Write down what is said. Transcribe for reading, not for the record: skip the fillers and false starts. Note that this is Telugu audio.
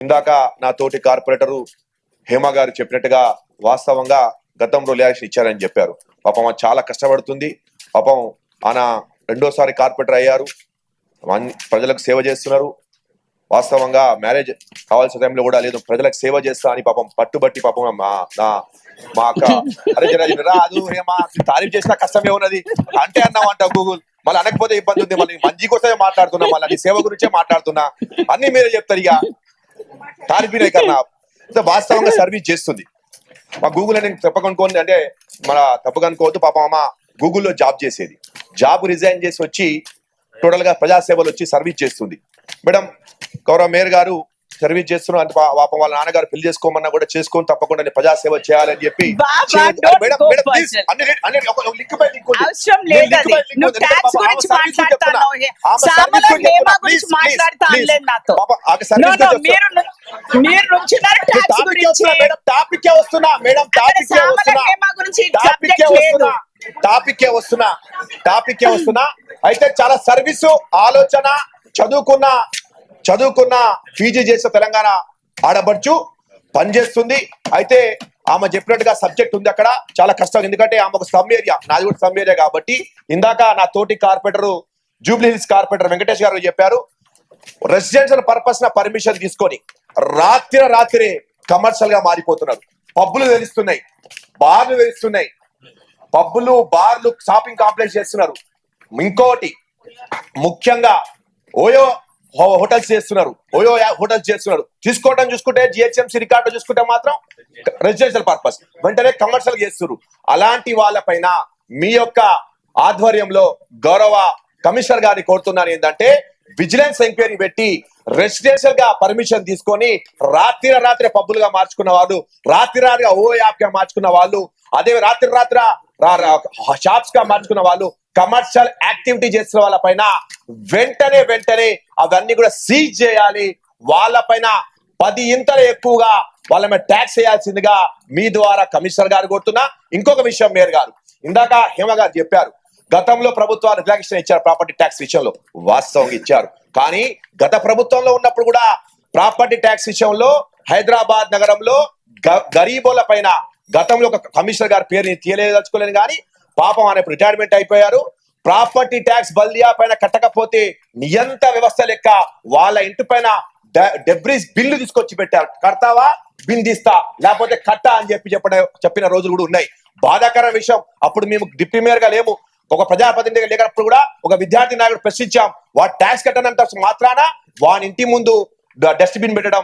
ఇందాక నా తోటి కార్పొరేటరు హేమ గారు చెప్పినట్టుగా వాస్తవంగా గతంలో రియాక్షన్ ఇచ్చారని చెప్పారు. పాపం చాలా కష్టపడుతుంది. పాపం ఆయన రెండోసారి కార్పొరేటర్ అయ్యారు. ప్రజలకు సేవ చేస్తున్నారు. వాస్తవంగా మ్యారేజ్ కావాల్సిన టైంలో కూడా లేదు, ప్రజలకు సేవ చేస్తా అని పాపం పట్టుబట్టి పాపం మా అక్క అరే రాదు హేమ తారీఫ్ చేసినా కష్టమే ఉన్నది అంటే అన్నామంట గూగుల్. మళ్ళీ అనకపోతే ఇబ్బంది ఉంది. మళ్ళీ మంచి కోసమే మాట్లాడుతున్నా, మళ్ళీ సేవ గురించే మాట్లాడుతున్నా, అన్ని మీరే చెప్తారు. ఇక తారీఫ్ కన్నా వాస్తవంగా సర్వీస్ చేస్తుంది. మా గూగుల్ అని తప్పకనుకోండి, అంటే మన తప్పకనుకోవద్దు. పాపం అమ్మ గూగుల్లో జాబ్ చేసేది, జాబ్ రిజైన్ చేసి వచ్చి టోటల్ గా ప్రజాసేవలు వచ్చి సర్వీస్ చేస్తుంది. మేడం గౌరవ మేయర్ గారు సర్వీస్ చేస్తున్నారు అంటే పాపం వాళ్ళ నాన్నగారు పెళ్లి చేసుకోమన్నా కూడా చేసుకొని తప్పకుండా ప్రజాసేవ చేయాలని చెప్పి టాపిక్ వస్తున్నా. అయితే చాలా సర్వీసు ఆలోచన చదువుకున్న పీజీ చేసే తెలంగాణ ఆడబడుచు పనిచేస్తుంది. అయితే ఆమె చెప్పినట్టుగా సబ్జెక్ట్ ఉంది అక్కడ, చాలా కష్టం. ఎందుకంటే ఆమె ఒక స్లమ్ ఏరియా, నాది కూడా స్లమ్ ఏరియా కాబట్టి. ఇందాక నా తోటి corporator Jubilee hills corporator Venkatesh గారు చెప్పారు, రెసిడెన్షియల్ పర్పస్ నా పర్మిషన్ తీసుకొని రాత్రి కమర్షియల్ గా మారిపోతున్నారు. పబ్బులు తెలుస్తున్నాయి, బార్లు తెలుస్తున్నాయి, పబ్బులు బార్లు షాపింగ్ కాంప్లెక్స్ చేస్తున్నారు. ఇంకోటి ముఖ్యంగా ఓయో హోటల్స్ చేస్తున్నారు. చూసుకుంటే జిహెచ్ఎంసీ రికార్డు చూసుకుంటే మాత్రం రెసిడెన్షియల్ పర్పస్ వెంటనే కమర్షియల్ చేస్తున్నారు. అలాంటి వాళ్ళపైన మీ యొక్క ఆధ్వర్యంలో గౌరవ కమిషనర్ గారిని కోరుతున్నారు ఏంటంటే, విజిలెన్స్ ఎంక్వైరీ పెట్టి రెసిడెన్షియల్ గా పర్మిషన్ తీసుకొని రాత్రి పబ్బులుగా మార్చుకున్న వాళ్ళు, రాత్రిగా ఓ యాప్ గా మార్చుకున్న వాళ్ళు, అదే రాత్రి షాప్స్ గా మార్చుకున్న వాళ్ళు, కమర్షియల్ యాక్టివిటీ చేస్తున్న వాళ్ళ పైన వెంటనే అవన్నీ కూడా సీజ్ చేయాలి. వాళ్ళపైన 10 ఇంతలు ఎక్కువగా వాళ్ళ మీద ట్యాక్స్ వేయాల్సిందిగా మీ ద్వారా కమిషనర్ గారు కోరుతున్నా. ఇంకొక విషయం మేయర్ గారు ఇందాక హేమ గారు చెప్పారు, గతంలో ప్రభుత్వాలు రిలాక్సేషన్ ఇచ్చారు ప్రాపర్టీ ట్యాక్స్ విషయంలో, వాస్తవంగా ఇచ్చారు. కానీ గత ప్రభుత్వంలో ఉన్నప్పుడు కూడా ప్రాపర్టీ ట్యాక్స్ విషయంలో హైదరాబాద్ నగరంలో గరీబోల పైన గతంలో ఒక కమిషనర్ గారి పేరుని తీయలేదలుచుకోలేను, కానీ పాపం ఆయన రిటైర్మెంట్ అయిపోయారు. ప్రాపర్టీ ట్యాక్స్ బల్దియా పైన కట్టకపోతే నియంత వ్యవస్థ లెక్క వాళ్ళ ఇంటి పైన డెబ్రీస్ బిల్లు తీసుకొచ్చి పెట్టారు. కడతావా బిందిస్తా, లేకపోతే కట్ట అని చెప్పిన రోజులు కూడా ఉన్నాయి. బాధాకర విషయం. అప్పుడు మేము డిప్యూటీ మేయర్ గా లేము, ఒక ప్రజాప్రతినిధిగా లేనప్పుడు కూడా ఒక విద్యార్థి నాయకుడు ప్రశ్నించాం, వాడు ట్యాక్స్ కట్టనంత మాత్రాన వాని ఇంటి ముందు డస్ట్బిన్ పెట్టడం,